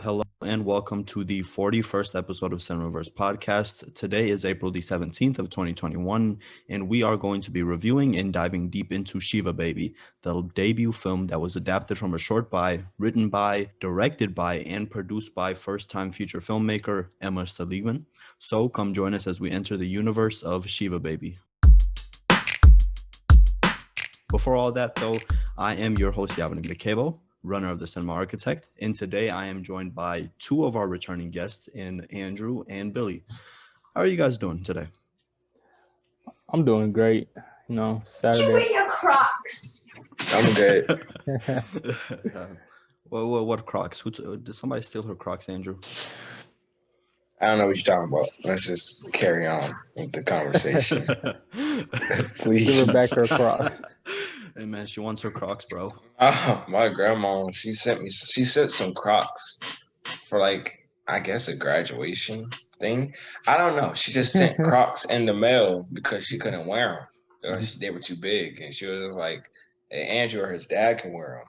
Hello and welcome to the 41st episode of Cineverse Podcast. Today is April the 17th of 2021, and we are going to be reviewing and diving deep into Shiva Baby, the debut film that was adapted from a short by, written by, directed by, and produced by first-time feature filmmaker Emma Seligman. So come join us as we enter the universe of Shiva Baby. Before all that, though, I am your host, Yabenek Mekebo, runner of the Cinema Architect, and today I am joined by two of our returning guests in Andrew and Billy. How are you guys doing today? I'm doing great. Saturday. You wear your Crocs. I'm good. What Crocs? Did somebody steal her Crocs, Andrew? I don't know what you're talking about. Let's just carry on with the conversation. Please. Give her back her Crocs. Hey man, she wants her Crocs, bro. Oh, my grandma, she sent some Crocs for I guess a graduation thing. I don't know. She just sent Crocs in the mail because she couldn't wear them. They were too big. And she was just like, hey, Andrew or his dad can wear them.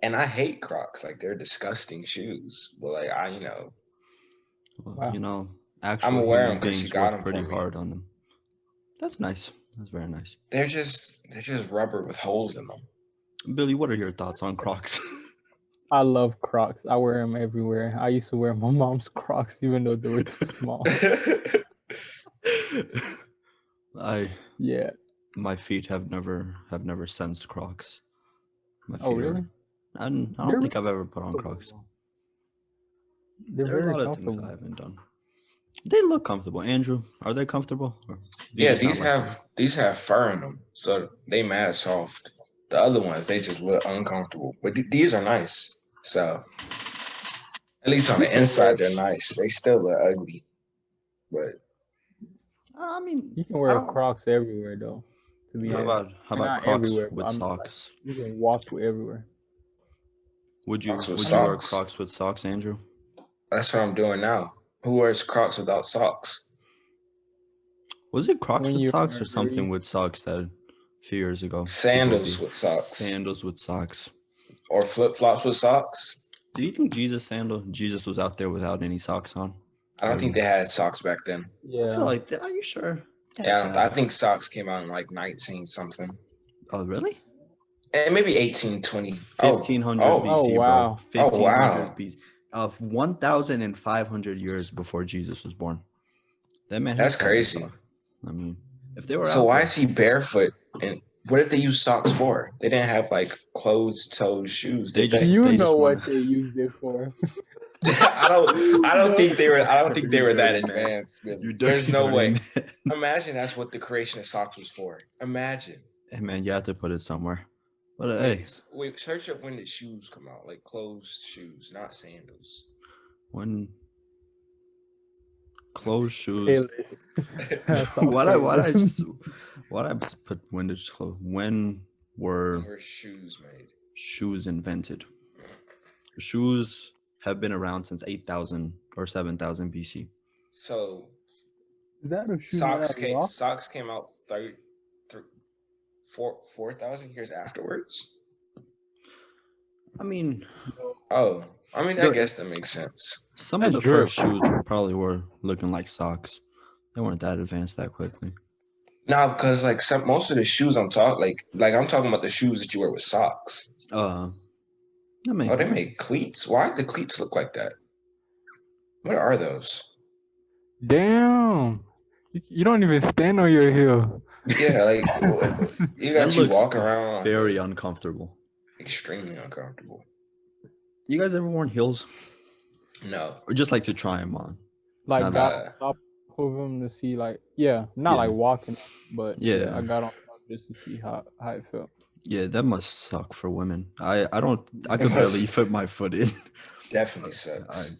And I hate Crocs. They're disgusting shoes. But Wow. Actually, I'm aware of them. She got them pretty hard on them. That's nice. That's very nice. They're just rubber with holes in them. Billy, what are your thoughts on Crocs? I love Crocs. I wear them everywhere. I used to wear my mom's Crocs even though they were too small. My feet have never sensed Crocs. Really? I don't think I've ever put on Crocs. There are a lot of things I haven't done. They look comfortable. Andrew, are they comfortable? Yeah, these have fur in them, so they mad soft. The other ones, they just look uncomfortable. But these are nice. So at least on the inside, they're nice. They still look ugly, but I mean, you can wear Crocs everywhere though. How about Crocs with socks? You can walk everywhere. Would you wear Crocs with socks, Andrew? That's what I'm doing now. Who wears Crocs without socks? Was it Crocs with socks or something with socks that a few years ago? Sandals with socks. Sandals with socks. Or flip-flops with socks. Do you think Jesus was out there without any socks on? I don't think they had socks back then. Yeah. I feel like that. Are you sure? Yeah, I think socks came out in 19 something. Oh, really? And maybe 1820. 1500 BC, wow. Bro. 1500 BC. Of 1,500 years before Jesus was born. That's crazy. I mean, if they were so why is he barefoot? And what did they use socks for? They didn't have closed-toed shoes. What they used it for. I don't think they were that advanced. There's no way. Imagine that's what the creation of socks was for. Imagine. Hey man, you have to put it somewhere. But wait, search up when the shoes come out, closed shoes, not sandals. When closed shoes. What I just put when did close? When were shoes made? Shoes invented. Shoes have been around since 8,000 or 7,000 BC. So is that a shoe? Socks came out 4,000 years afterwards. I mean, I guess that makes sense. Some of the first shoes probably were looking like socks. They weren't that advanced that quickly. No, because most of the shoes I'm talking I'm talking about the shoes that you wear with socks. They make cleats. Why do the cleats look like that? What are those? Damn, you don't even stand on your heel. Yeah, you got you walking around very uncomfortable. Extremely uncomfortable. You guys ever worn heels? No. Or just like to try them on? Got on top of them to see walking, but I got on top just to see how it felt. Yeah, that must suck for women. I could barely fit my foot in. Definitely sucks.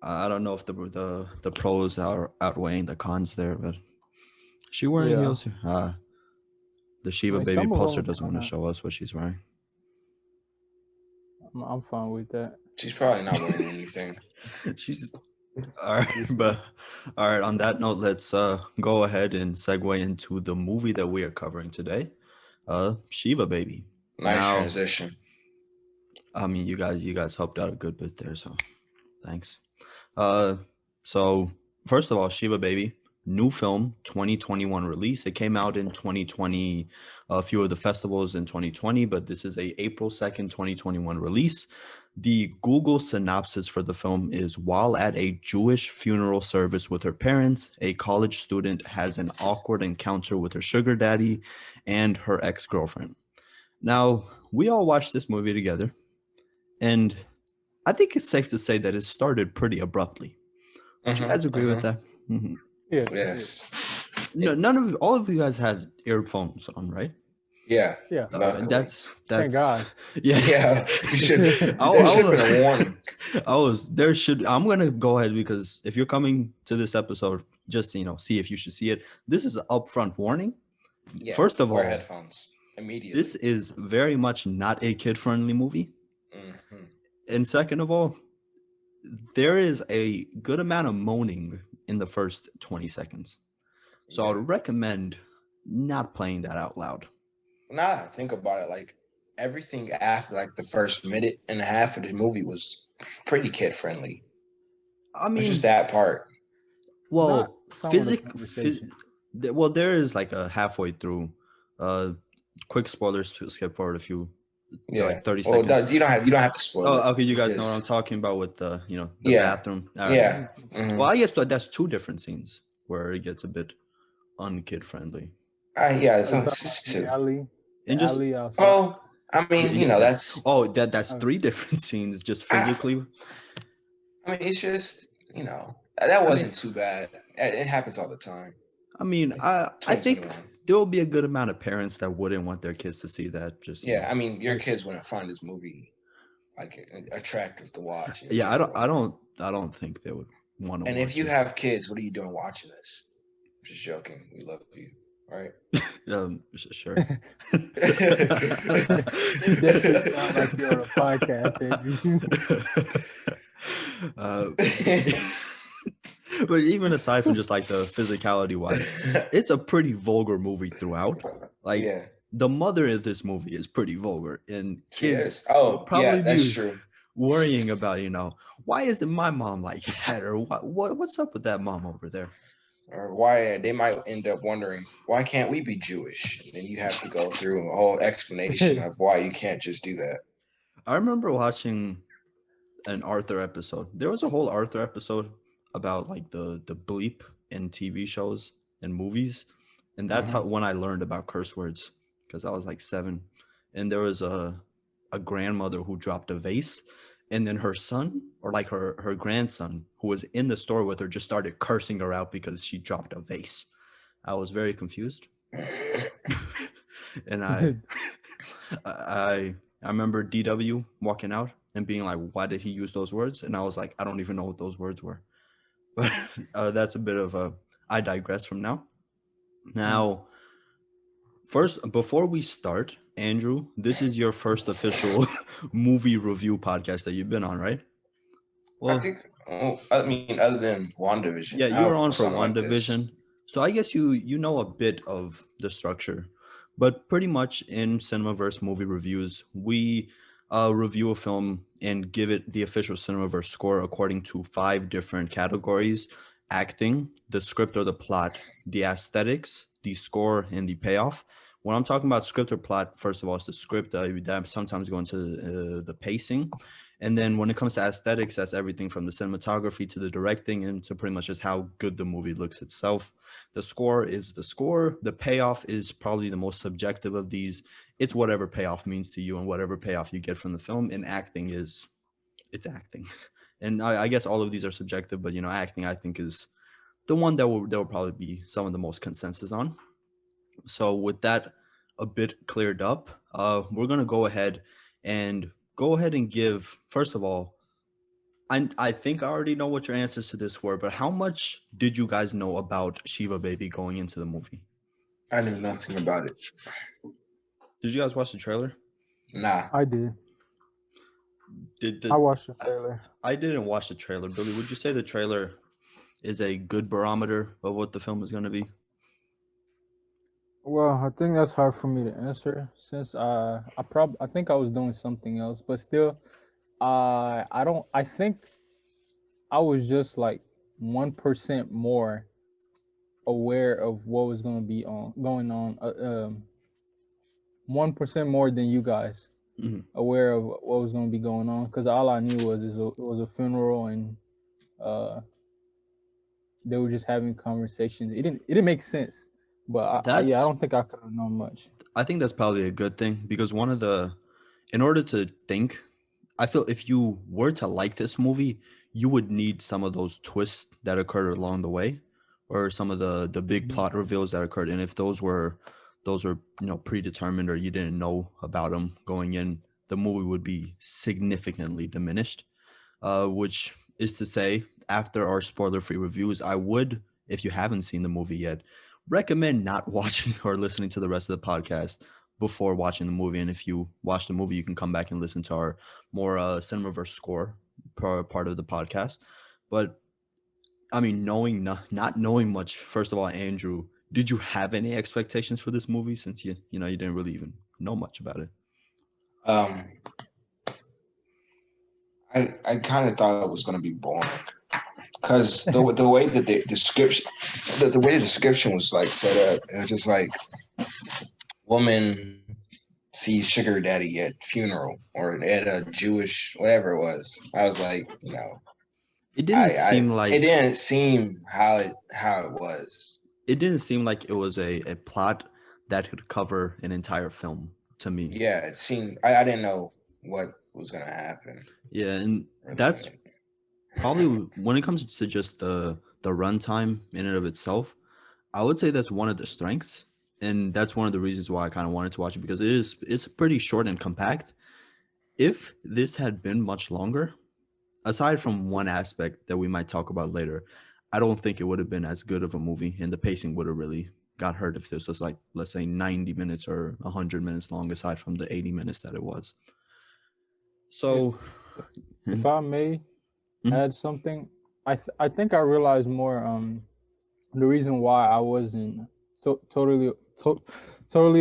I don't know if the pros are outweighing the cons there, but she wearing heels. The Shiva Baby poster doesn't want to show us what she's wearing. I'm fine with that. She's probably not wearing anything. All right. On that note, let's go ahead and segue into the movie that we are covering today. Shiva Baby. Nice transition. I mean, you guys helped out a good bit there, so thanks. So first of all, Shiva Baby, new film, 2021 release. It came out in 2020, a few of the festivals in 2020, but this is a April 2nd, 2021 release. The Google synopsis for the film is: while at a Jewish funeral service with her parents, a college student has an awkward encounter with her sugar daddy and her ex-girlfriend. Now, we all watched this movie together, and I think it's safe to say that it started pretty abruptly. Would you guys agree with that? Mm-hmm. Yeah. Yes. No, all of you guys had earphones on, right? Yeah. Yeah. That's Thank God. Yes. Yeah. You should. There should have been a warning. I'm gonna go ahead, because if you're coming to this episode just to, see if you should see it, this is an upfront warning. Yeah, First of all, wear headphones immediately. This is very much not a kid-friendly movie. Mm-hmm. And second of all, there is a good amount of moaning in the first 20 seconds. So I would recommend not playing that out loud. Now I think about it, like everything after like the first minute and a half of the movie was pretty kid-friendly. I mean, it's just that part. Well, well, there is like a halfway through. Quick spoilers to skip forward a few. Yeah, like 30 seconds. Well, you don't have to spoil it. Okay, you guys know what I'm talking about with the bathroom. Right. Yeah. Mm-hmm. Well, I guess that's two different scenes where it gets a bit unkid friendly. Yeah, it's just two. And just I mean, that's that's three different scenes just physically. I mean, it's just that wasn't too bad. It happens all the time. I mean, I think there will be a good amount of parents that wouldn't want their kids to see that. I mean, your kids wouldn't find this movie like attractive to watch. Yeah, I don't think they would want to. And if you have kids, what are you doing watching this? I'm just joking. We love you, right? Sure. You definitely sound like you're on a podcast, Andrew. But even aside from just like the physicality wise, it's a pretty vulgar movie throughout. Like the mother of this movie is pretty vulgar, and kids will probably be worrying about, why isn't my mom like that, or what's up with that mom over there, or why they might end up wondering why can't we be Jewish, and then you have to go through a whole explanation of why you can't just do that. I remember watching an Arthur episode. There was a whole Arthur episode about like the bleep in TV shows and movies, and that's when I learned about curse words, because I was like 7, and there was a grandmother who dropped a vase, and then her son, or like her grandson who was in the store with her, just started cursing her out because she dropped a vase. I was very confused. And I remember DW walking out and being like, why did he use those words? And I was like, I don't even know what those words were. But that's a bit of I digress from now. Now, first, before we start, Andrew, this is your first official movie review podcast that you've been on, right? Well, I think, other than WandaVision. Yeah, you were on for WandaVision. So I guess you know a bit of the structure. But pretty much in Cineverse movie reviews, we review a film and give it the official Cineverse score according to 5 different categories: acting, the script or the plot, the aesthetics, the score, and the payoff. When I'm talking about script or plot, first of all, it's the script. That sometimes go into the pacing. And then when it comes to aesthetics, that's everything from the cinematography to the directing and to pretty much just how good the movie looks itself. The score is the score. The payoff is probably the most subjective of these. It's whatever payoff means to you and whatever payoff you get from the film. And acting it's acting. And I guess all of these are subjective, but acting, I think, is the one that will probably be some of the most consensus on. So with that a bit cleared up, we're gonna go ahead and give, first of all, I think I already know what your answers to this were, but how much did you guys know about Shiva Baby going into the movie? I knew nothing about it. Did you guys watch the trailer? Nah. I did. I watched the trailer. I didn't watch the trailer. Billy, would you say the trailer is a good barometer of what the film is going to be? Well, I think that's hard for me to answer since I think I was doing something else, but still, I don't. I think I was just like 1% more aware of what was going on. 1% more than you guys aware of what was going to be going on, because all I knew was it was a funeral, and uh, they were just having conversations. It didn't make sense, but yeah, I That's don't think I could have known much. I think that's probably a good thing because in order to think, I feel if you were to like this movie, you would need some of those twists that occurred along the way, or some of the big Mhm. plot reveals that occurred. And if those were predetermined, or you didn't know about them going in, the movie would be significantly diminished. Which is to say, after our spoiler-free reviews, I would, if you haven't seen the movie yet, recommend not watching or listening to the rest of the podcast before watching the movie. And if you watch the movie, you can come back and listen to our more Cineverse score part of the podcast. But I mean, not knowing much, first of all, Andrew, did you have any expectations for this movie since you didn't really even know much about it? Um, I kind of thought it was going to be boring because the way that the description, the way the description was like set up, it was just like woman sees sugar daddy at funeral or at a Jewish whatever it was. I was like, It didn't seem it like didn't seem how it was. it didn't seem like it was a plot that could cover an entire film to me. Yeah, it seemed I didn't know what was gonna happen. Yeah, and that's probably when it comes to just the runtime in and of itself, I would say that's one of the strengths, and that's one of the reasons why I kind of wanted to watch it because it's pretty short and compact. If this had been much longer, aside from one aspect that we might talk about later, I don't think it would have been as good of a movie, and the pacing would have really got hurt if this was like, let's say, 90 minutes or 100 minutes long, aside from the 80 minutes that it was. So, If I may Mhm. add something, I think I realized more the reason why I wasn't totally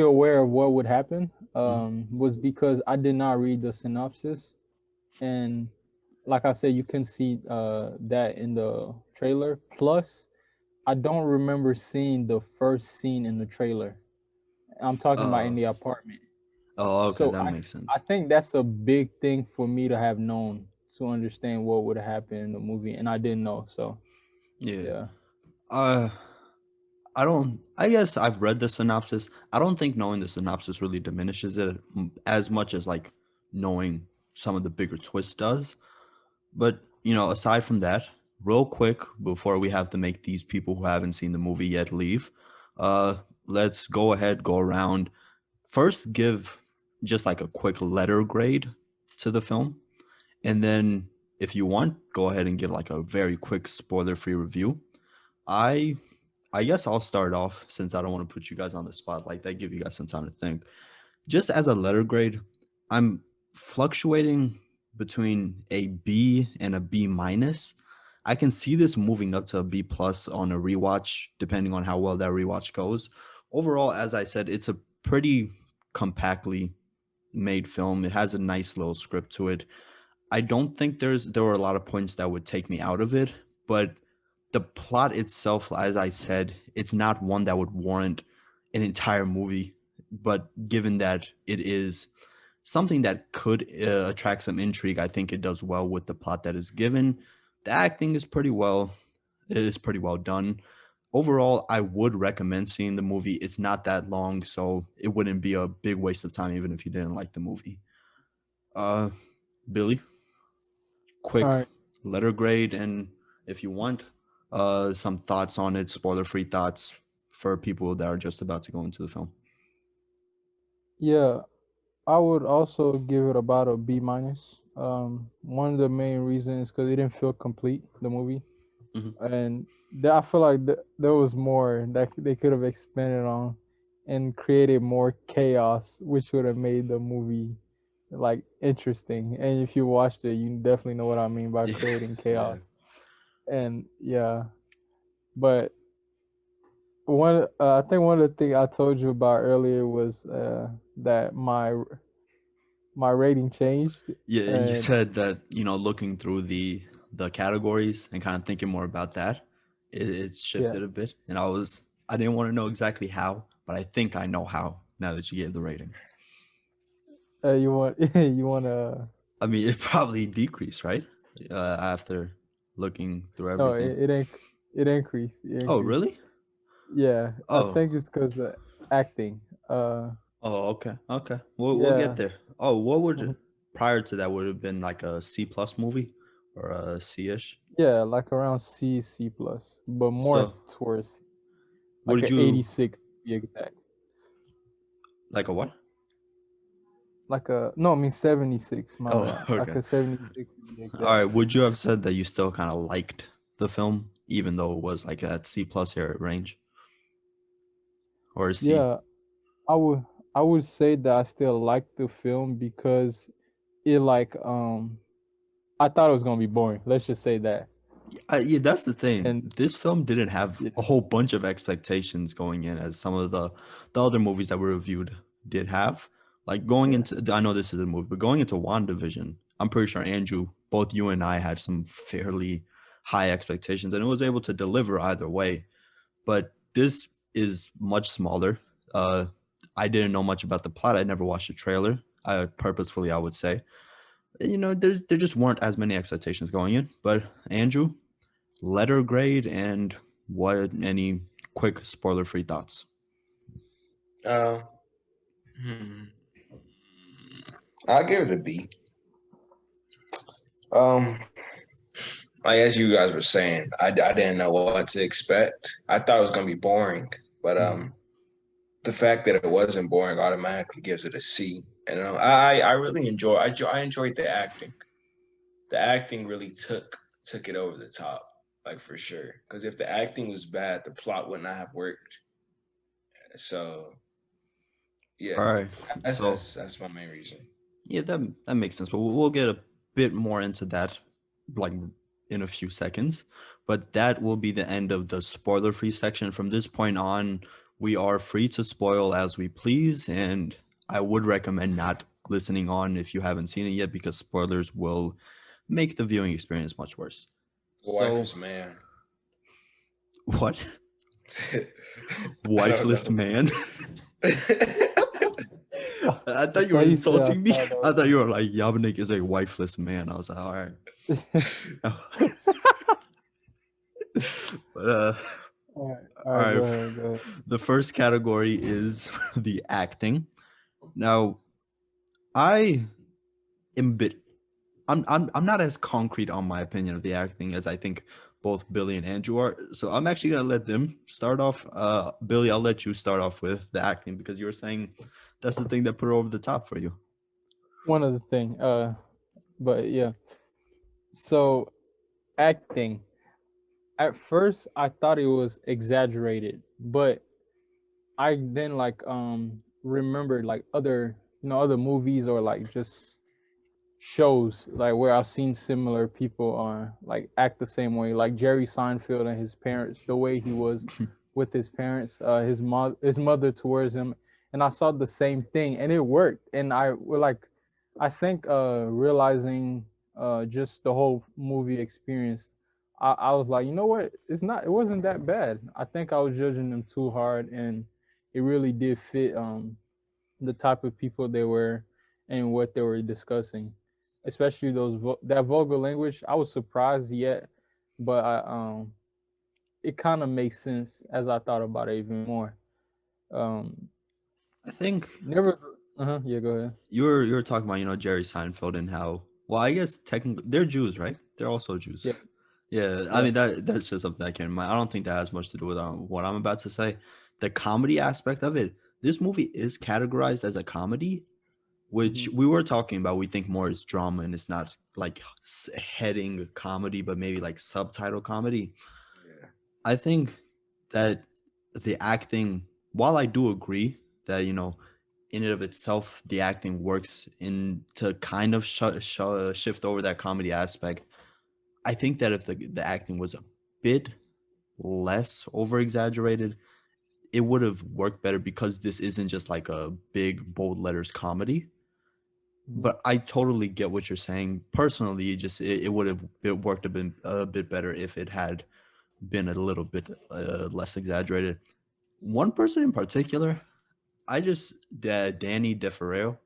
aware of what would happen was because I did not read the synopsis, and like I said, you can see that in the trailer. Plus, I don't remember seeing the first scene in the trailer. I'm talking about in the apartment. Oh, okay, So that I makes sense. I think that's a big thing for me to have known to understand what would happen in the movie, and I didn't know. So Yeah. yeah. I guess I've read the synopsis. I don't think knowing the synopsis really diminishes it as much as like knowing some of the bigger twists does. But, aside from that, real quick before we have to make these people who haven't seen the movie yet leave, uh let's go around. First, give just like a quick letter grade to the film, and then if you want, go ahead and give like a very quick spoiler-free review. I I guess I'll start off since I don't want to put you guys on the spot like that, give you guys some time to think. Just as a letter grade, I'm fluctuating between a B and a B minus. I can see this moving up to a B plus on a rewatch, depending on how well that rewatch goes. Overall, as I said, it's a pretty compactly made film. It has a nice little script to it. I don't think there were a lot of points that would take me out of it, but the plot itself, as I said, it's not one that would warrant an entire movie. But given that it is something that could attract some intrigue, I think it does well with the plot that is given. The acting is pretty well done. Overall, I would recommend seeing the movie. It's not that long, so it wouldn't be a big waste of time even if you didn't like the movie. Uh, Billy, All quick right. letter grade, and if you want, some thoughts on it, spoiler-free thoughts for people that are just about to go into the film. Yeah, I would also give it about a B minus. One of the main reasons because it didn't feel complete, the movie, and I feel like there was more that they could have expanded on and created more chaos, which would have made the movie like interesting. And if you watched it, you definitely know what I mean by creating chaos. And yeah, but I think one of the things I told you about earlier was that my rating changed, Yeah, you and said that, looking through the categories and kind of thinking more about that, it yeah, shifted a bit. And I didn't want to know exactly how, but I think I know how now that you gave the rating. you want you want to I mean, it probably decreased, right? After looking through no, everything. it increased. It Oh, increased. really? Yeah, I Oh, think it's because of acting. oh, okay, okay. We'll get Yeah, there. Oh, what mhm. would prior to that would have been like a C plus movie or a C ish? Yeah, like around C plus, but more So, towards what like did an you 86 to be exact. like a what? Like a no, I mean 76. My Oh, bad. Like okay. a 76 to be All right. exact. Would you have said that you still kind of liked the film, even though it was like that C plus area range or a C? Yeah, I would I would say that I still like the film because it like I thought it was gonna be boring. Let's just say that. Yeah, that's the thing. And This film didn't have yeah, a whole bunch of expectations going in, as some of the other movies that were reviewed did have. Like going yeah, into, I know this is a movie, but going into WandaVision, I'm pretty sure Andrew, both you and I had some fairly high expectations, and it was able to deliver either way. But this is much smaller. Uh, I didn't know much about the plot. I never watched the trailer. Purposefully, I would say. There just weren't as many expectations going in. But Andrew, letter grade, and what any quick spoiler free thoughts? Uh, hmm. I'll give it a B. Um, like as you guys were saying, I didn't know what to expect. I thought it was gonna be boring, but the fact that it wasn't boring automatically gives it a C. And I really I enjoyed the acting. The acting really took it over the top, like for sure. Because if the acting was bad, the plot would not have worked. So All yeah, right. So that's my main reason. yeah, that makes sense. But we'll get a bit more into that, like in a few seconds. But that will be the end of the spoiler free section. From this point on, we are free to spoil as we please, and I would recommend not listening on if you haven't seen it yet, because spoilers will make the viewing experience much worse. Wife So is man. what? I don't Wifeless know. man? I I thought you were thought you said insulting me. I thought I thought you were like, Yabenek is a wifeless man. I was like, all right. that But all all right, go right. ahead, go ahead. The first category is the acting. Now, I am a bit. I'm not as concrete on my opinion of the acting as I think both Billy and Andrew are. So I'm actually gonna let them start off. Billy, I'll let you start off with the acting because you were saying that's the thing that put it over the top for you. One other thing, but yeah. So acting. At first, I thought it was exaggerated, but I then like remembered like other other movies or like just shows like where I've seen similar people like act the same way, like Jerry Seinfeld and his parents, the way he was with his parents, his mother towards him, and I saw the same thing, and it worked. And I think realizing just the whole movie experience, I was like, you know what, it wasn't that bad. I think I was judging them too hard, and it really did fit the type of people they were and what they were discussing, especially that vulgar language. I was surprised yet, but it kind of makes sense as I thought about it even more. Um, I think never. Yeah, go ahead. you're talking about Jerry Seinfeld and how, well, I guess technically they're Jews, right? They're also Jews. Yeah, Yeah, I yeah. mean that's just something I can't mind. I don't think that has much to do with what I'm about to say. The comedy aspect of it. This movie is categorized as a comedy, which Hmm. we were talking about. We think more is drama and it's not like heading comedy, but maybe like subtitle comedy. Yeah. I think that the acting, while I do agree that in and of itself the acting works in to kind of shift over that comedy aspect. I think that if the acting was a bit less over exaggerated, it would have worked better because this isn't just like a big bold letters comedy. But I totally get what you're saying. Personally, it would have worked a bit better if it had been a little bit less exaggerated. One person in particular, Danny DeFerrero,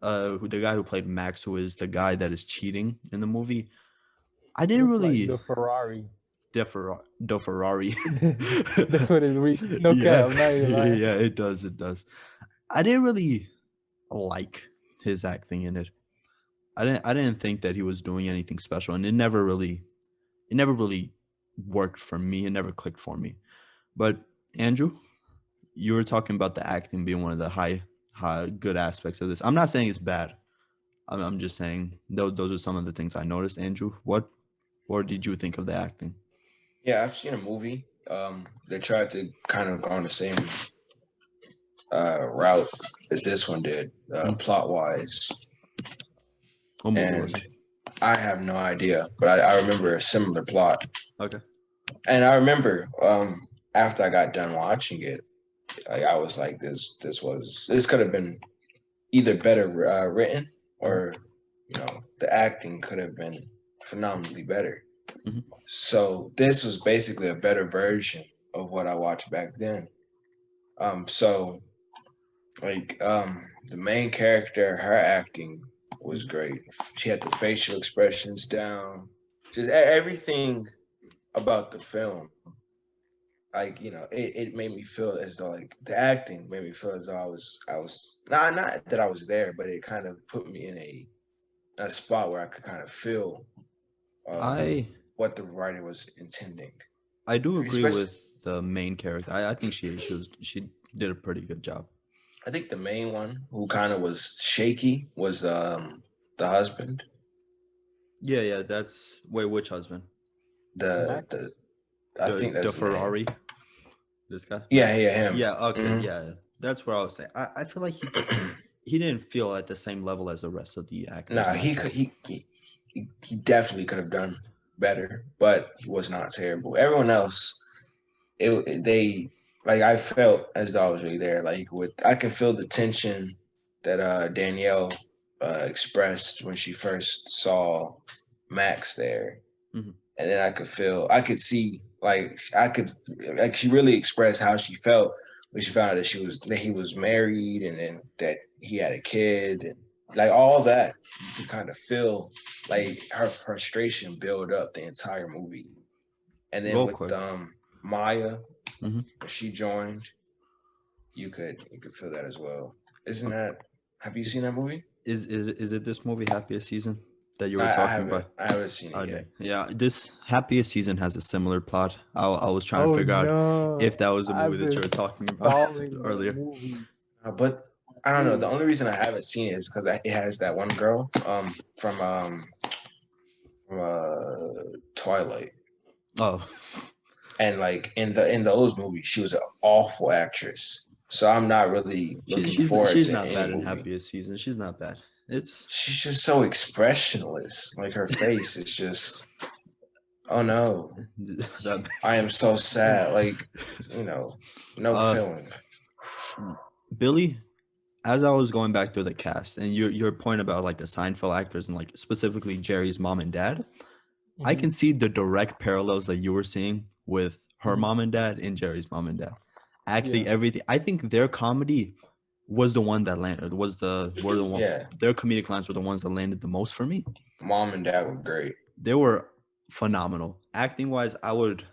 who the guy who played Max, who is the guy that is cheating in the movie. I didn't really like the Ferrari. Ferrari. That's what it reads. No cap, I'm not even lying. Yeah, it does. I didn't really like his acting in it. I didn't think that he was doing anything special, and it never really worked for me. It never clicked for me. But Andrew, you were talking about the acting being one of the high good aspects of this. I'm not saying it's bad. I'm just saying those are some of the things I noticed. Andrew, what did you think of the acting? Yeah, I've seen a movie. They tried to kind of go on the same route as this one did, plot wise. What movie was it? I have no idea, but I remember a similar plot. Okay. And I remember after I got done watching it, like I was like, this could have been either better written, or the acting could have been phenomenally better. Mm-hmm. So this was basically a better version of what I watched back then. So like the main character, her acting was great. She had the facial expressions down, just everything about the film. Like, it made me feel as though, like, the acting made me feel as though I was not that I was there, but it kind of put me in a spot where I could kind of feel what the writer was intending. I do agree with the main character. I think she did a pretty good job. I think the main one who kind of was shaky was the husband. Yeah, that's which husband? I think that's the Ferrari. This guy? Yeah, him. Yeah, okay, yeah. That's what I was saying. I feel like he didn't feel at the same level as the rest of the actors. No, he definitely could have done better, but he was not terrible. Everyone else, I felt as though I was really there. Like, I can feel the tension that Danielle expressed when she first saw Max there. Mm-hmm. And then I could see, she really expressed how she felt when she found out that he was married, and then that he had a kid, and like all that. You could kind of feel like her frustration build up the entire movie. And then Maya, mm-hmm. when she joined, you could feel that as well. Have you seen that movie? Is it this movie, Happiest Season, that you were talking about? I haven't seen it yet. Yeah, this Happiest Season has a similar plot. I was trying to figure out if that was a movie that you were talking about earlier. But I don't know. The only reason I haven't seen it is because it has that one girl from Twilight. Oh. And like in those movies, she was an awful actress. So I'm not really looking forward to. She's not any bad movie. in Happiest Season. She's not bad. She's just so expressionless. Like, her face is just, oh no, I am so sad. Like, no feeling. Billy, as I was going back through the cast, and your point about like the Seinfeld actors and like specifically Jerry's mom and dad, mm-hmm. I can see the direct parallels that you were seeing with her mom and dad and Jerry's mom and dad. Actually, everything. I think their comedy was the one that landed. Their comedic lines were the ones that landed the most for me. Mom and dad were great. They were phenomenal. Acting wise, I would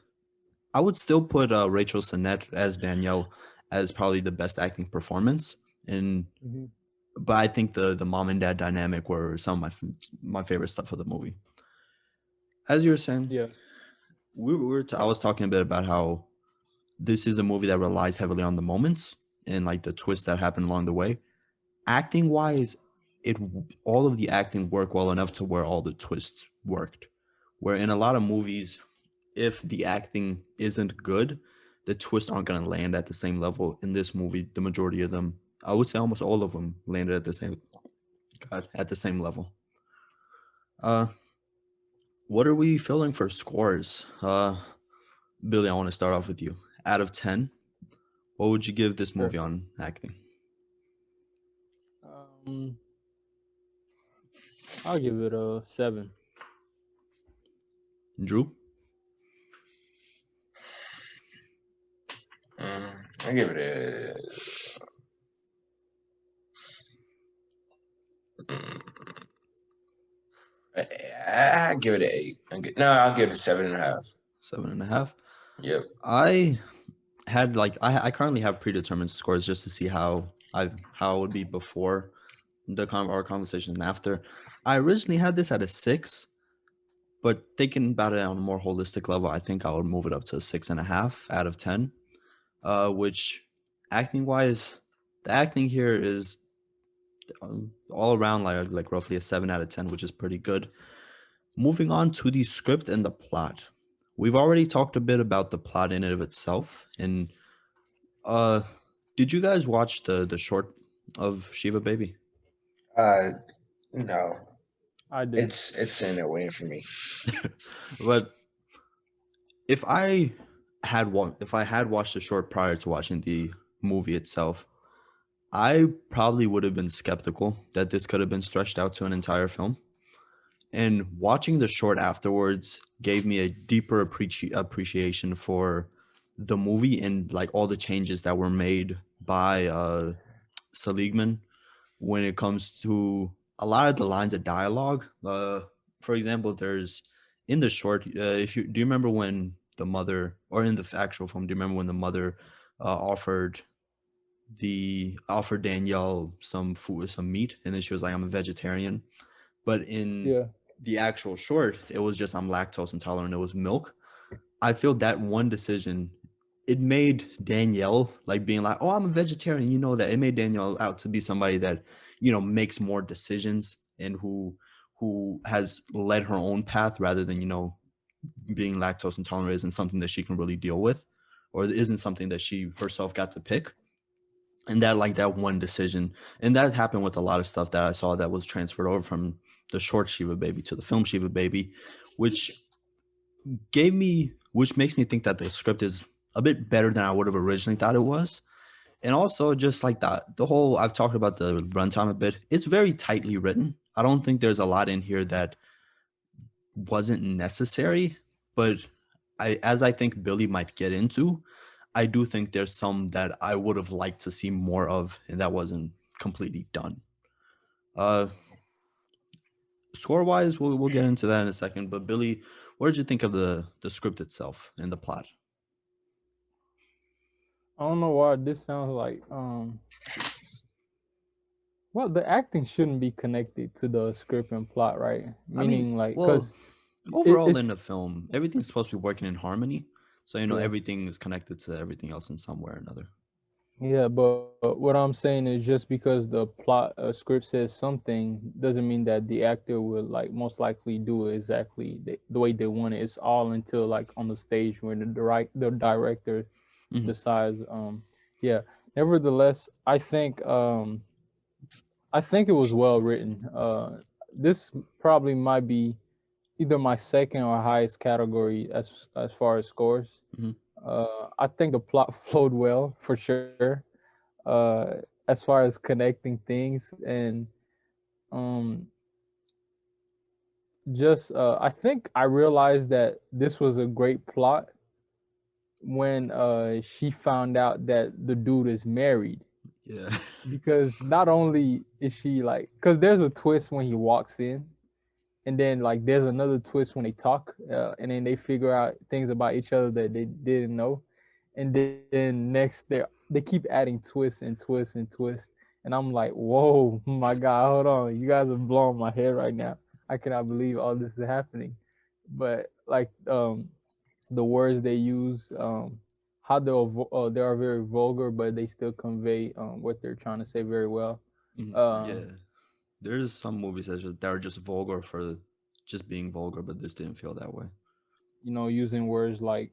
still put Rachel Sennett as Danielle as probably the best acting performance. But I think the mom and dad dynamic were some of my favorite stuff of the movie. As you were saying, I was talking a bit about how this is a movie that relies heavily on the moments and like the twists that happen along the way. Acting wise, all of the acting worked well enough to where all the twists worked. Where in a lot of movies, if the acting isn't good, the twists aren't going to land at the same level. In this movie, the majority of them, I would say almost all of them, landed at the same level. What are we feeling for scores? Billy, I want to start off with you. Out of 10, what would you give this Sure. movie on acting? Um, I'll give it a 7. Drew? I give it mm, I give it an 8. No, I'll give it a 7.5. 7.5. Yep. I had I currently have predetermined scores just to see how it would be before our conversation and after. I originally had this at a 6, but thinking about it on a more holistic level, I think I would move it up to a 6.5 out of 10. Which acting wise, the acting here is all around like roughly a 7 out of 10, which is pretty good. Moving on to the script and the plot. We've already talked a bit about the plot in and of itself. And did you guys watch the short of Shiva Baby? No. I did. It's sitting there waiting for me. But if I had watched the short prior to watching the movie itself, I probably would have been skeptical that this could have been stretched out to an entire film. And watching the short afterwards gave me a deeper appreciation for the movie and like all the changes that were made by Seligman when it comes to a lot of the lines of dialogue. For example, there's in the short, if you do you remember when the mother, or in the actual film, do you remember when the mother offered Danielle some food, some meat, and then she was like, "I'm a vegetarian." But in Yeah. the actual short, it was just, "I'm lactose intolerant." It was milk. I feel that one decision, it made Danielle like being like, "Oh, I'm a vegetarian." You know that it made Danielle out to be somebody that makes more decisions and who has led her own path rather than being lactose intolerant isn't something that she can really deal with, or isn't something that she herself got to pick. And that one decision, and that happened with a lot of stuff that I saw that was transferred over from the short Shiva Baby to the film Shiva Baby, which makes me think that the script is a bit better than I would have originally thought it was. And also just like the whole, I've talked about the runtime a bit. It's very tightly written. I don't think there's a lot in here that wasn't necessary, but as I think Billy might get into, I do think there's some that I would have liked to see more of, and that wasn't completely done. Score wise, we'll get into that in a second. But Billy, what did you think of the script itself and the plot? I don't know why this sounds like well, the acting shouldn't be connected to the script and plot, right? I mean, Meaning like well, cuz overall it's in the film, everything's supposed to be working in harmony. So yeah. everything is connected to everything else in some way or another. Yeah, but what I'm saying is just because the plot script says something doesn't mean that the actor will like most likely do it exactly the way they want it. It's all until like on the stage when the director Mhm. decides. Yeah. Nevertheless, I think it was well written. This probably might be either my second or highest category as far as scores. Mhm. I think the plot flowed well for sure. As far as connecting things and um, just I think I realized that this was a great plot when she found out that the dude is married, Yeah. because not only is she like, because there's a twist when he walks in, and then like there's another twist when they talk, and then they figure out things about each other that they didn't know, and then next they keep adding twists and twists and twists, and I'm like, whoa, my god, hold on, you guys are blowing my head right now. I cannot believe all this is happening. But like the words they use, how they are very vulgar, but they still convey what they're trying to say very well. Yeah. There's some movies that are just vulgar for just being vulgar, but this didn't feel that way. Using words like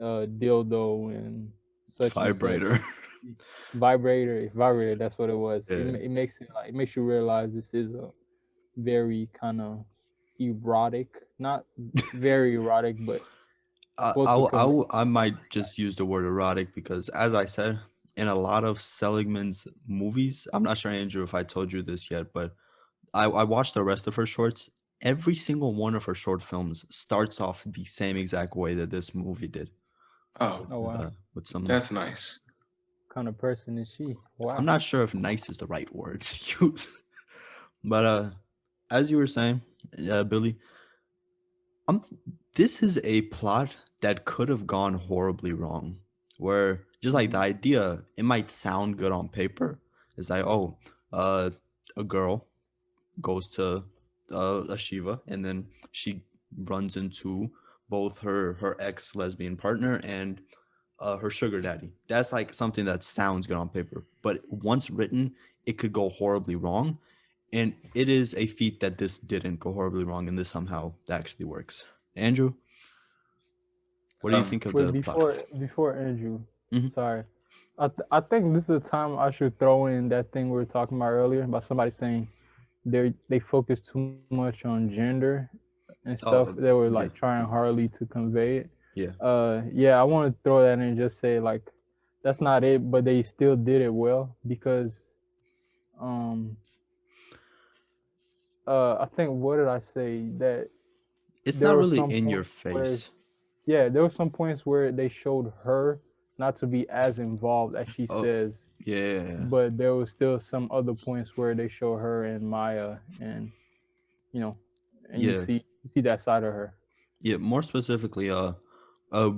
dildo and such and such. Vibrator. Vibrator. That's what it was. Yeah. It makes it like, it makes you realize this is a very kind of erotic, not very erotic, but Supposed to convey. I might just use the word erotic because, as I said, in a lot of Seligman's movies, I'm not sure, Andrew, if I told you this yet, but I watched the rest of her shorts. Every single one of her short films starts off the same exact way that this movie did. Oh, Oh wow, With some, that's nice. kind of person is she? Wow. I'm not sure if nice is the right word to use, but as you were saying, Billy, um, this is a plot that could have gone horribly wrong. Where just like the Mhm. idea, it might sound good on paper. It's like, oh, uh, a girl goes to a Shiva, and then she runs into both her ex lesbian partner and her sugar daddy. That's like something that sounds good on paper, but once written, it could go horribly wrong. And it is a feat that this didn't go horribly wrong, and this somehow actually works. Andrew, what do you think of Wait, the plot? before Andrew, Mhm. sorry. I think this is the time I should throw in that thing we were talking about earlier about somebody saying they focus too much on gender and stuff. Oh, They were yeah, like trying hardly to convey it. yeah. Yeah, I want to throw that in and just say like that's not it, but they still did it well because um I think what did I say that It's there not were really some in your points where face. yeah, there were some points where they showed her not to be as involved as she Oh, says, yeah, but there was still some other points where they show her and Maya and you know, and yeah, you see that side of her. yeah. More specifically,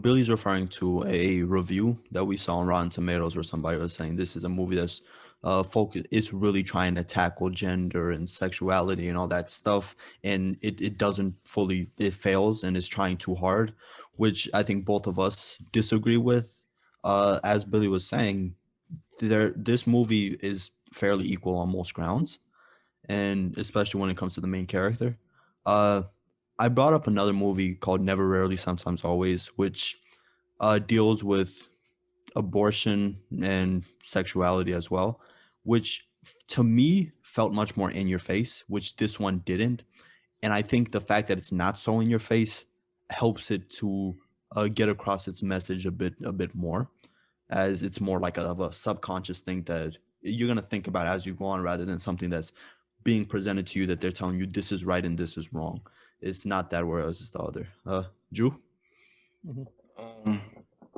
Billy's referring to a review that we saw on Rotten Tomatoes where somebody was saying this is a movie that's focus. It's really trying to tackle gender and sexuality and all that stuff, and it doesn't fully. It fails and is trying too hard, which I think both of us disagree with. As Billy was saying, this movie is fairly equal on most grounds, and especially when it comes to the main character. Uh, I brought up another movie called Never, Rarely, Sometimes, Always, which deals with abortion and sexuality as well, which to me felt much more in your face, which this one didn't. And I think the fact that it's not so in your face helps it to get across its message a bit more, as it's more like of a subconscious thing that you're gonna think about as you go on, rather than something that's being presented to you that they're telling you this is right and this is wrong. It's not that, whereas it's the other. Drew? Hmm. Um,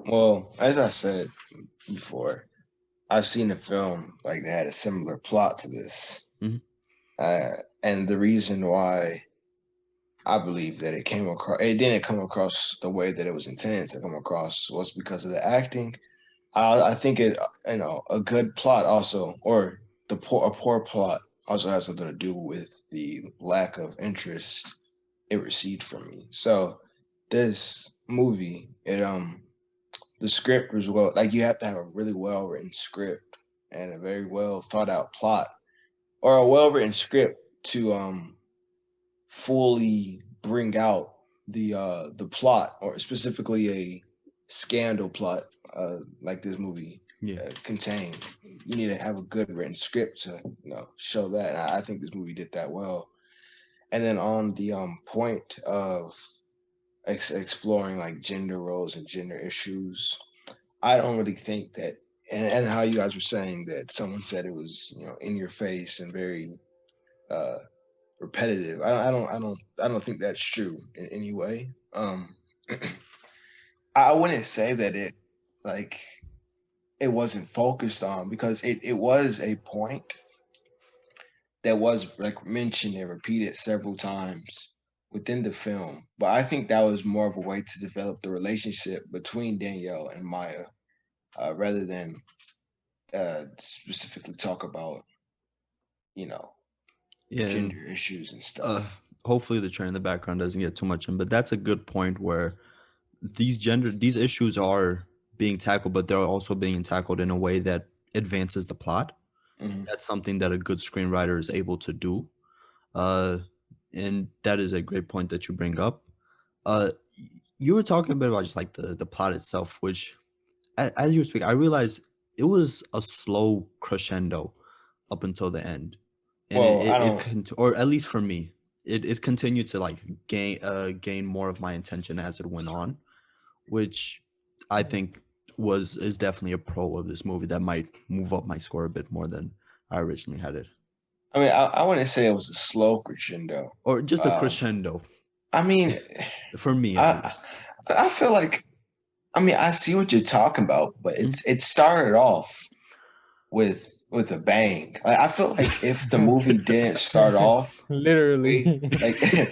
well, as I said before, I've seen a film like that had a similar plot to this. Mhm. And the reason why I believe that it didn't come across the way that it was intended to come across was because of the acting. I think a good plot also, or a poor plot also has something to do with the lack of interest it received from me. So this movie, the script was well, like you have to have a really well written script and a very well thought out plot, or a well written script to fully bring out the plot, or specifically a scandal plot like this movie Yeah. contained. You need to have a good written script to show that. And I think this movie did that well. And then on the point of exploring like gender roles and gender issues, I don't really think that. And how you guys were saying that someone said it was in your face and very uh, repetitive. I don't think that's true in any way. I wouldn't say that like it wasn't focused on, because it was a point that was like mentioned and repeated several times within the film. But I think that was more of a way to develop the relationship between Danielle and Maya, rather than specifically talk about you know Yeah, and gender issues and uh, stuff. hopefully the train in the background doesn't get too much in, but that's a good point where these issues are being tackled, but they're also being tackled in a way that advances the plot. Hmm. That's something that a good screenwriter is able to do. Uh, and that is a great point that you bring up. You were talking a bit about just like the plot itself, which as you speak, I realized it was a slow crescendo up until the end, and Well, I don't. or at least for me, it continued to like gain more of my attention as it went on, which I think is definitely a pro of this movie that might move up my score a bit more than I originally had it. I mean, I wouldn't say it was a slow crescendo. Or just a crescendo. I mean, for me at least. I feel like, I mean, I see what you're talking about, but it started off with a bang. I feel like if the movie didn't start off literally, like I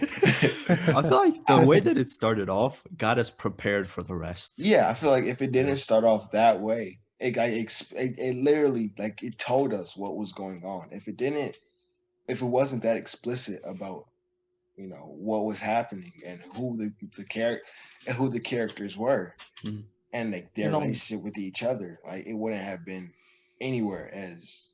feel like the way that it started off got us prepared for the rest. Yeah, I feel like if it didn't start off that way, it literally like it told us what was going on. If it wasn't that explicit about what was happening and who the characters were and like their relationship with each other, like it wouldn't have been anywhere as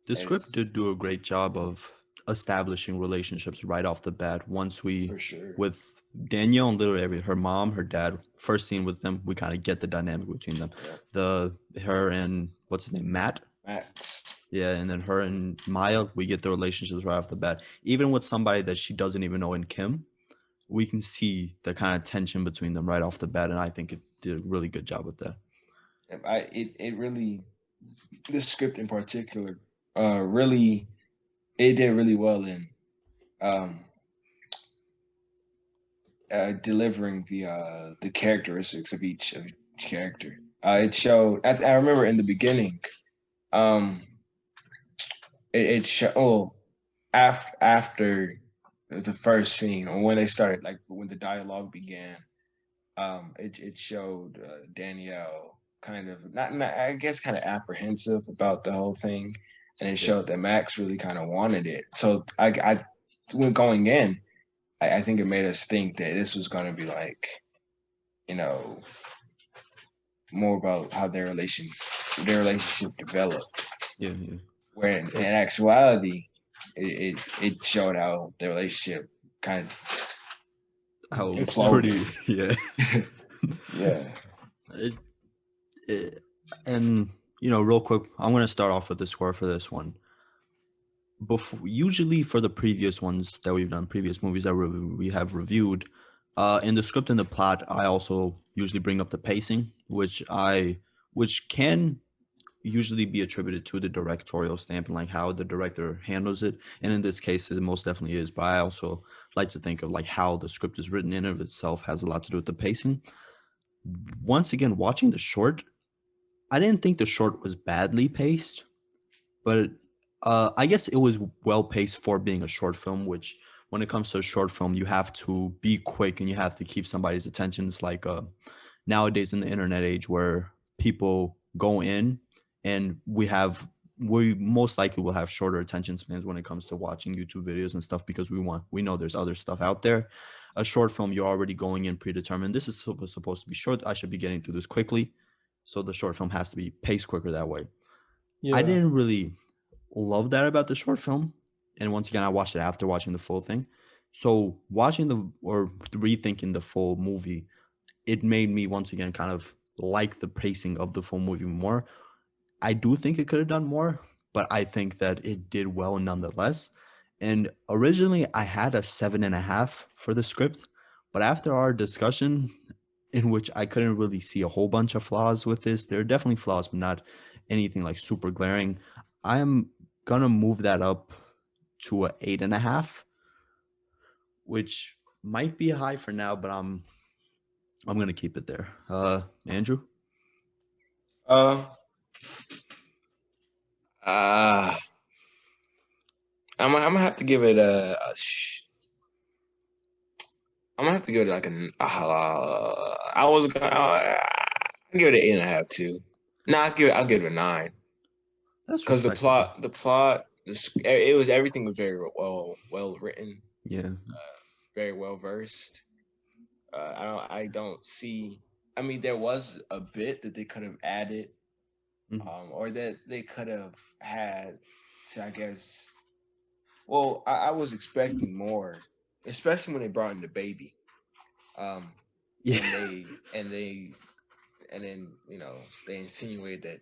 the script did do a great job of establishing relationships right off the bat. Once we with Danielle and literally her mom, her dad, first scene with them, we kind of get the dynamic between them. Her and what's his name, Max. Yeah, and then her and Maya, we get the relationships right off the bat. Even with somebody that she doesn't even know in Kim, we can see the kind of tension between them right off the bat, and I think it did a really good job with that. It really, this script in particular, really, it did really well in delivering the characteristics of each character. It showed. I remember in the beginning, it showed after the first scene or when they started, like when the dialogue began. It showed Danielle kind of not I guess kind of apprehensive about the whole thing, and it showed that Max really kind of wanted it. So I when going in, I think it made us think that this was going to be like, more about how their relationship developed. Yeah. Where in actuality, it showed how their relationship kind of imploded. Yeah. And real quick, I'm going to start off with the score for this one. Usually for the previous ones that we've done, previous movies that we have reviewed, in the script and the plot, I also usually bring up the pacing, which can usually be attributed to the directorial stamp and like how the director handles it. And in this case, it most definitely is. But I also like to think of like how the script is written in and of itself has a lot to do with the pacing. Once again, watching the short, I didn't think the short was badly paced, but I guess it was well paced for being a short film, which when it comes to a short film, you have to be quick and you have to keep somebody's attention. It's like nowadays in the internet age where people go in and we most likely will have shorter attention spans when it comes to watching YouTube videos and stuff because we know there's other stuff out there. A short film, you're already going in predetermined. This is supposed to be short. I should be getting through this quickly. So the short film has to be paced quicker that way. Yeah. I didn't really love that about the short film. And once again, I watched it after watching the full thing. So watching rethinking the full movie, it made me once again kind of like the pacing of the full movie more. I do think it could have done more, but I think that it did well nonetheless. And originally I had a 7.5 for the script, but after our discussion in which I couldn't really see a whole bunch of flaws with this, there are definitely flaws, but not anything like super glaring. I am going to move that up to a 8.5, which might be high for now, but I'm going to keep it there. Andrew? I'm gonna have to give it I'm gonna have to give it like I'll give it an 8.5 too. No, I'll give it a 9. Because the plot, everything was very well written. Yeah. Very well versed. I don't see. I mean, there was a bit that they could have added, or that they could have had to, I guess. Well, I was expecting more, especially when they brought in the baby. Yeah. And then they insinuated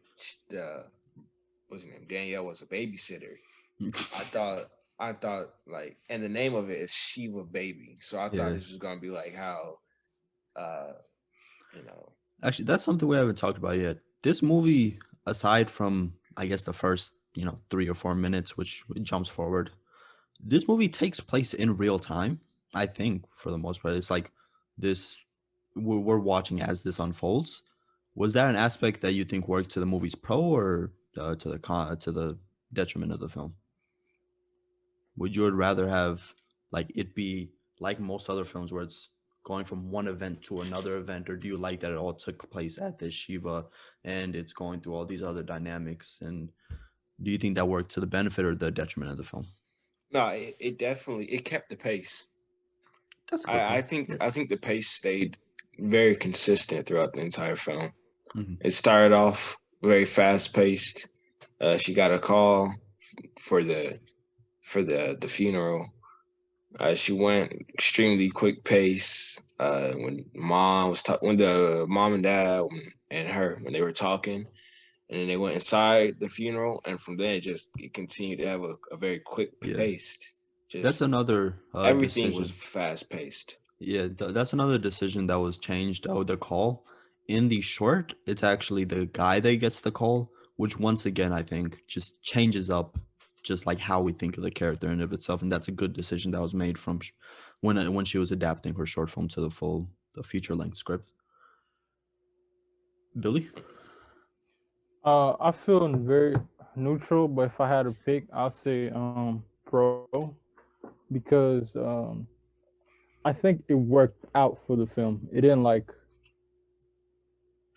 that what's her name, Danielle was a babysitter. I thought like, and the name of it is Shiva Baby. So I thought this was gonna be like how you know. Actually, that's something we haven't talked about yet. This movie, aside from I guess the first 3 or 4 minutes, which jumps forward, this movie takes place in real time. I think for the most part, it's like this. We're watching as this unfolds. Was that an aspect that you think worked to the movie's pro or to the detriment of the film? Would you rather have like it be like most other films where it's going from one event to another event, or do you like that it all took place at this Shiva and it's going through all these other dynamics? And do you think that worked to the benefit or the detriment of the film? No, it definitely it kept the pace. That's a good I point. think I think the pace stayed very consistent throughout the entire film. Mhm. It started off very fast paced. She got a call for the funeral. She went extremely quick pace. When the mom and dad and her when they were talking, and then they went inside the funeral, and from there it continued to have a very quick paced. That's another Everything decision. was fast paced. Yeah, that's another decision that was changed. The call in the short, it's actually the guy that gets the call, which once again I think just changes up just like how we think of the character in of itself, and that's a good decision that was made from when she was adapting her short film to the feature length script. Billy, I feel very neutral, but if I had to pick, I'll say pro because I think it worked out for the film. It didn't like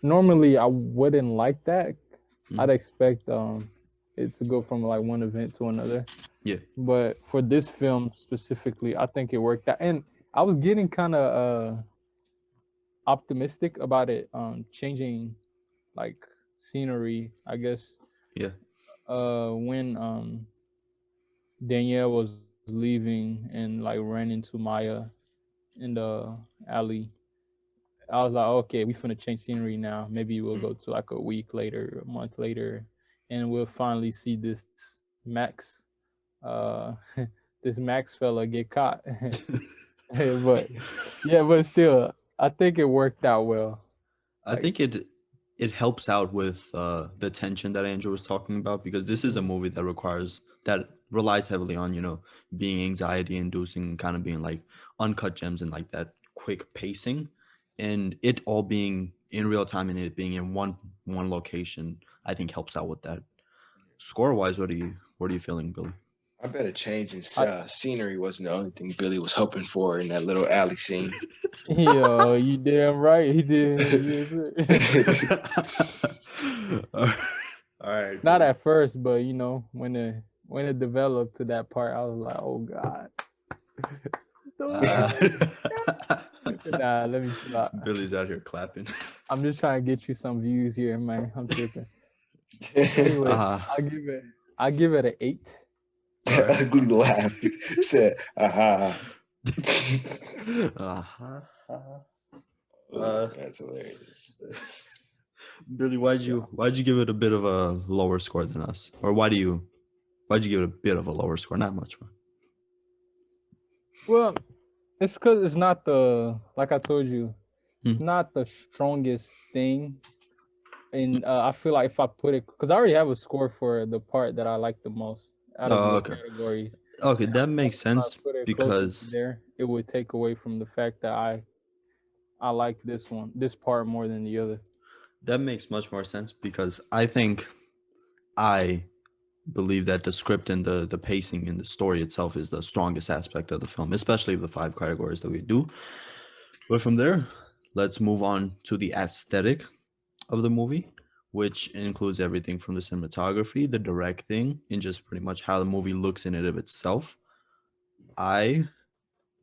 normally I wouldn't like that. I'd expect it to go from like one event to another. Yeah. But for this film specifically, I think it worked out. And I was getting kind of optimistic about it changing like scenery, I guess. Yeah. When Danielle was leaving and like ran into Maya in the alley, I was like, okay, we finna change scenery now. Maybe we'll go to like a week later, a month later, and we'll finally see this Max, uh, this Max fella get caught. But yeah, but still, I think it worked out well. I think it helps out with the tension that Andrew was talking about, because this is a movie that relies heavily on being anxiety inducing, kind of being like uncut gems and like that quick pacing, and it all being in real time and it being in one location, I think helps out with that. Score wise, what are you feeling, Billy? I bet a change in scenery wasn't the only thing Billy was hoping for in that little alley scene. Yeah, you damn right he did. Yes, sir. All right. Not at first, but when it developed to that part, I was like, oh god. Nah, let me chill out. Billy's out here clapping. I'm just trying to get you some views here, man. I'm tripping. Anyway, I'll give it an 8. Ugly laugh. Said, that's hilarious. Billy, why'd you give it a bit of a lower score than us? Or why'd you give it a bit of a lower score? Not much. Well, it's because it's not like I told you, it's not the strongest thing. And I feel like if I put it, because I already have a score for the part that I like the most out of the categories. Okay, that makes sense because there it would take away from the fact that I like this part more than the other. That makes much more sense because I believe that the script and the pacing and the story itself is the strongest aspect of the film, especially the 5 categories that we do. But from there, let's move on to the aesthetic of the movie, which includes everything from the cinematography, the directing, and just pretty much how the movie looks in and of itself. I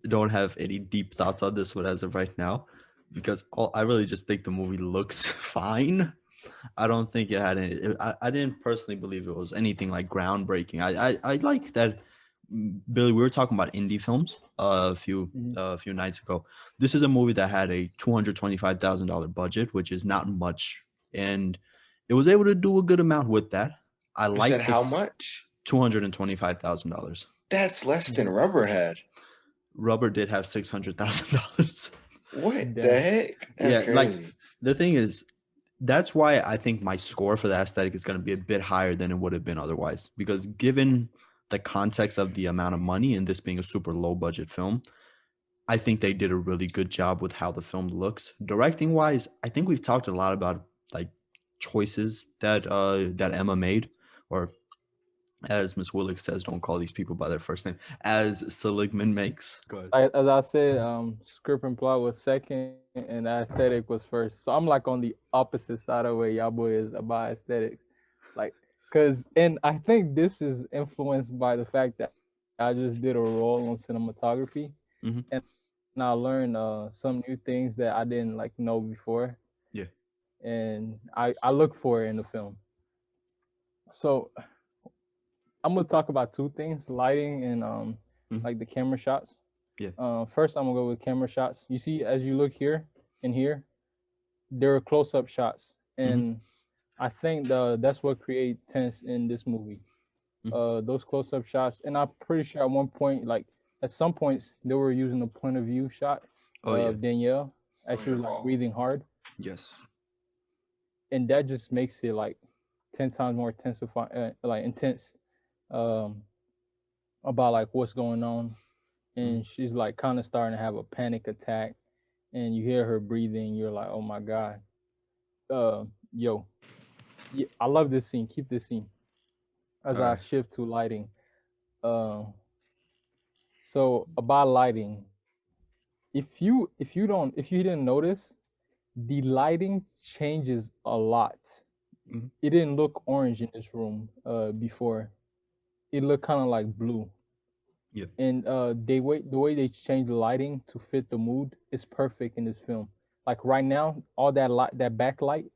don't have any deep thoughts on this one as of right now, because I really just think the movie looks fine. I don't think it had any. I didn't personally believe it was anything like groundbreaking. I like that, Billy. We were talking about indie films a few nights ago. This is a movie that had a $225,000 budget, which is not much, and it was able to do a good amount with that. I like that. How much? $225,000. That's less than Rubber had. Rubber did have $600,000. What the heck? That's crazy. The thing is, that's why I think my score for the aesthetic is going to be a bit higher than it would have been otherwise. Because given the context of the amount of money and this being a super low budget film, I think they did a really good job with how the film looks. Directing wise, I think we've talked a lot about like choices that Emma made, or as Miss Willick says, don't call these people by their first name, as Seligman makes. Go ahead. Like as I said, script and plot was second, and aesthetic was first. So I'm like on the opposite side of where y'all boy is about aesthetics, like, and I think this is influenced by the fact that I just did a role on cinematography, Mm-hmm. and I learned some new things that I didn't like know before. Yeah. And I look for it in the film. So I'm gonna talk about two things: lighting and like the camera shots. Yeah. First, I'm gonna go with camera shots. You see, as you look here and here, there are close-up shots, and I think that's what create tense in this movie. Those close-up shots, and I'm pretty sure at one point, like at some points, they were using a point of view shot of Danielle as she was like breathing hard. Yes. And that just makes it like 10 times more intense about like what's going on. And she's like kind of starting to have a panic attack, and you hear her breathing. You're like, oh my god, yo, yeah, I love this scene. Keep this scene as I shift to lighting. So about lighting, if you didn't notice, the lighting changes a lot. It didn't look orange in this room before. It looked kind of like blue. Yeah. And the way they change the lighting to fit the mood is perfect in this film. Like right now, all that light, that backlight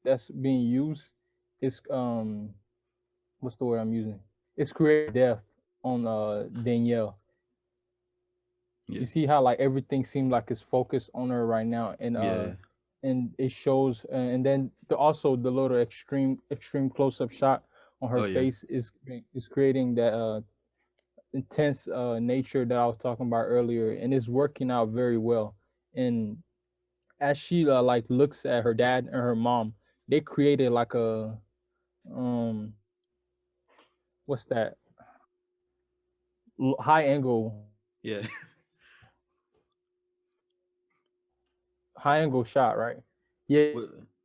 that's being used is what's the word I'm using? It's creating depth on Danielle. Yeah. You see how like everything seems like it's focused on her right now, and and it shows, and then also the little extreme close up shot on her face is creating that intense nature that I was talking about earlier, and it's working out very well. And as she like looks at her dad and her mom, they created like a what's that, high angle Yeah. high angle shot, right? Yeah,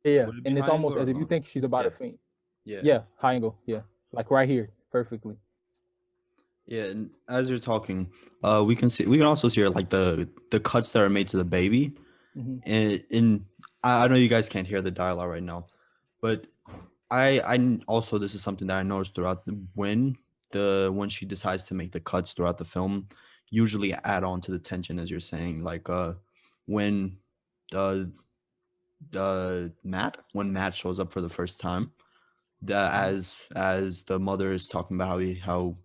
yeah. Would it be And it's high angle almost or as if you low? think she's about to faint. Yeah. Yeah, high angle. Yeah, like right here, perfectly. Yeah, and as you're talking, we can also see like the cuts that are made to the baby, and I know you guys can't hear the dialogue right now, but I also, this is something that I noticed throughout when she decides to make the cuts throughout the film, usually add on to the tension, as you're saying, like when the when Matt shows up for the first time, as the mother is talking about how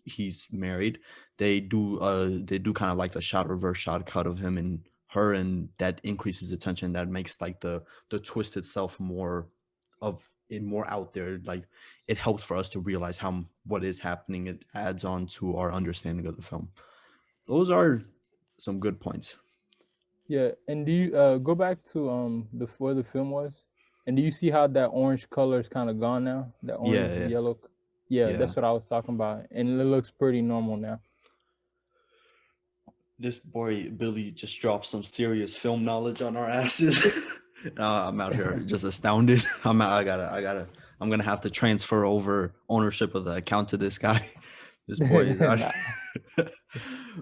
he's married, they do kind of like the reverse shot cut of him and her, and that increases the tension, that makes like the twist itself more out there. Like it helps for us to realize what is happening. It adds on to our understanding of the film. Those are some good points. Yeah, and do you go back to where the film was, and do you see how that orange color is kind of gone now? That orange Yeah. yellow. Yeah, that's what I was talking about, and it looks pretty normal now. This boy Billy just dropped some serious film knowledge on our asses. I'm out here just astounded. I'm gonna have to transfer over ownership of the account to this guy. This boy is out here.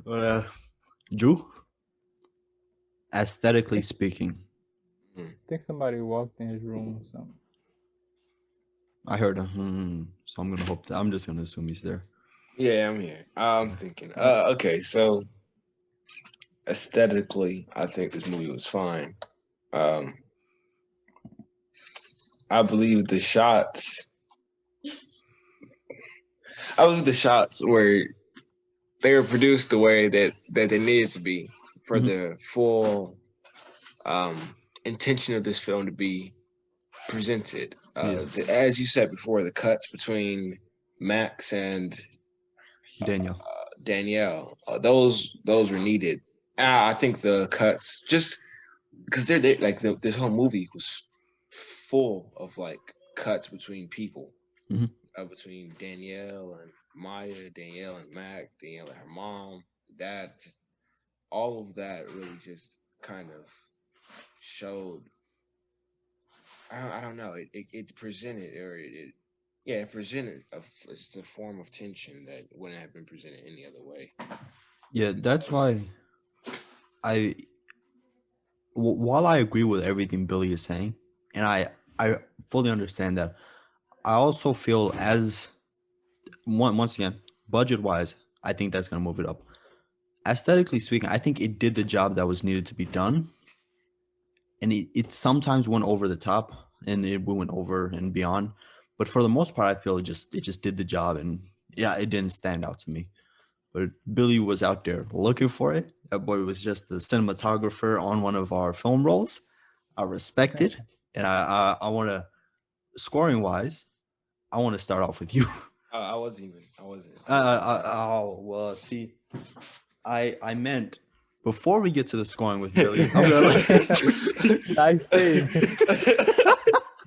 But Drew, aesthetically speaking, I think somebody walked in his room or something. I heard a so I'm just gonna assume he's there. Yeah, I'm here. I'm thinking. Okay, so aesthetically, I think this movie was fine. I believe the shots. Were they were produced the way that they needed to be for the full intention of this film to be presented. As you said before, the cuts between Max and Danielle, those were needed. I think the cuts, just because they're like this whole movie was full of like cuts between people, between Danielle and Maya, Danielle and Mac, Danielle and her mom, dad. Just all of that really just kind of showed. I don't know. It presented it presented it's a form of tension that wouldn't have been presented any other way. Yeah, that's why while I agree with everything Billy is saying, and I fully understand that, I also feel as once again, budget wise, I think that's gonna move it up. Aesthetically speaking, I think it did the job that was needed to be done, and it sometimes went over the top, and it went over and beyond. But for the most part, I feel it just did the job, and yeah, it didn't stand out to me. But Billy was out there looking for it. That boy was just the cinematographer on one of our film rolls. I respect it, and I want to, scoring wise, I want to start off with you. I wasn't. Oh well, see, I meant before we get to the scoring with Billy, I'm gonna let Nice save.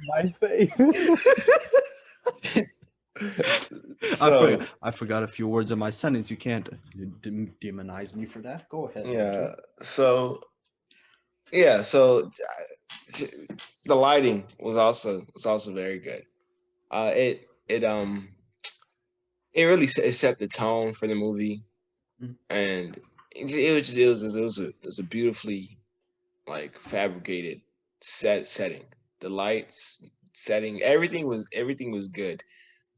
Nice save. So, I forgot a few words in my sentence. You can't demonize me for that. Go ahead. yeah. So yeah. So the lighting was also very good. It really set the tone for the movie, and it was a beautifully like fabricated setting. The lights, setting, everything was good.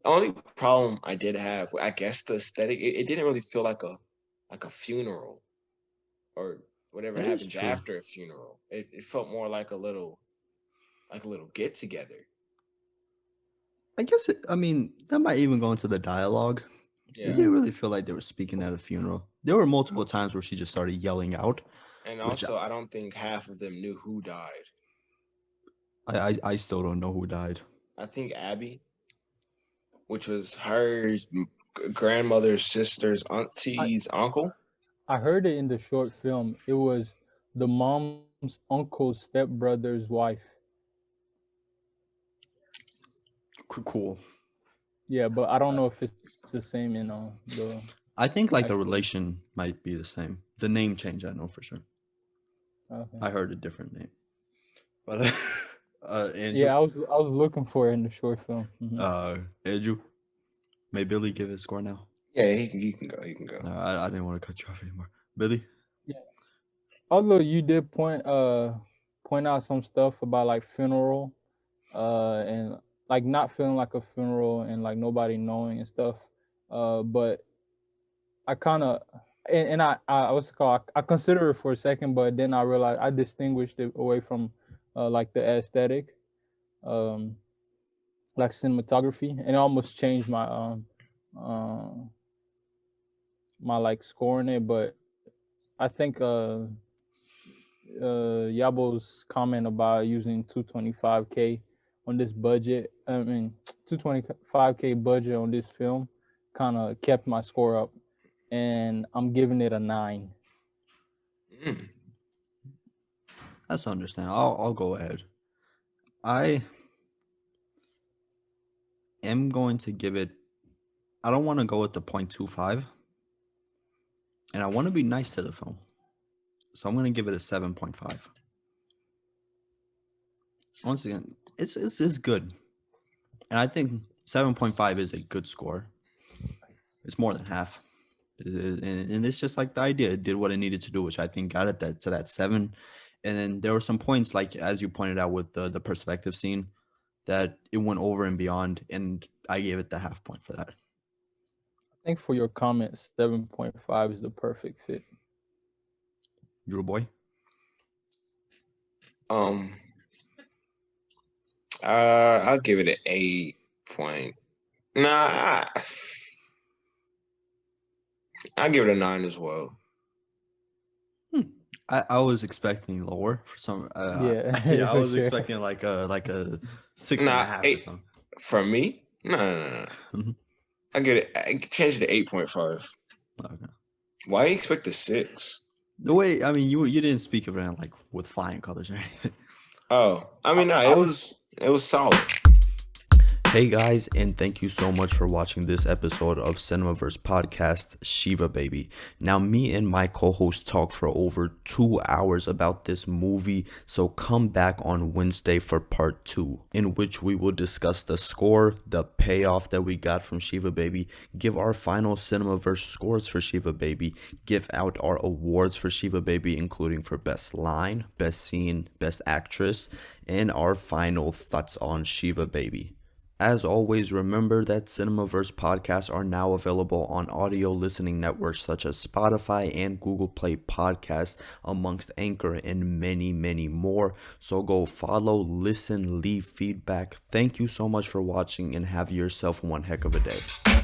The only problem I did have, I guess, the aesthetic. It didn't really feel like a funeral or whatever That is happens true. after a funeral. It felt more like a little get together. I guess I mean that might even go into the dialogue. Yeah. It didn't really feel like they were speaking at a funeral. There were multiple times where she just started yelling out. And also, I don't think half of them knew who died. I still don't know who died. I think Abby, which was her grandmother's sister's auntie's uncle. I heard it in the short film. It was the mom's uncle's stepbrother's wife. Cool. Yeah, but I don't know if it's the same in the. I think like the actual- relation might be the same. The name change, I know for sure. Okay. I heard a different name, but Andrew. Yeah, I was looking for it in the short film. Andrew, may Billy give his score now? Yeah, he can go. He can go. I didn't want to cut you off anymore. Billy. Yeah. Although you did point out some stuff about like funeral, and like not feeling like a funeral and like nobody knowing and stuff. But I kind of and I what's it called? I consider it for a second, but then I realized I distinguished it away from like the aesthetic, like cinematography, and it almost changed my my like scoring it. But I think Yabo's comment about using 225K on this budget, 225K budget on this film kind of kept my score up, and I'm giving it a 9. That's understandable. I'll go ahead. I am going to give it, I don't want to go with the 0.25, and I want to be nice to the film. So I'm going to give it a 7.5. Once again, it's good. And I think 7.5 is a good score. It's more than half. And it's just like the idea. It did what it needed to do, which I think got it to that 7. And then there were some points, like as you pointed out with the perspective scene, that it went over and beyond. And I gave it the half point for that. I think for your comment, 7.5 is the perfect fit. Drew boy. I'll give it an 8 point. Nah, I'll give it a 9 as well. I was expecting lower for some. Yeah, I was expecting like a 6.5 or something. From me, no. I get it. I change it to 8.5. Okay. Why do you expect a 6? The way, I mean, you didn't speak of it like with flying colors or anything. Oh, I mean, no, it was solid. Hey guys, and thank you so much for watching this episode of Cineverse Podcast, Shiva Baby. Now, me and my co-host talked for over 2 hours about this movie, so come back on Wednesday for part 2, in which we will discuss the score, the payoff that we got from Shiva Baby, give our final Cineverse scores for Shiva Baby, give out our awards for Shiva Baby, including for Best Line, Best Scene, Best Actress, and our final thoughts on Shiva Baby. As always, remember that Cineverse podcasts are now available on audio listening networks such as Spotify and Google Play Podcasts, amongst Anchor and many, many more. So go follow, listen, leave feedback. Thank you so much for watching and have yourself one heck of a day.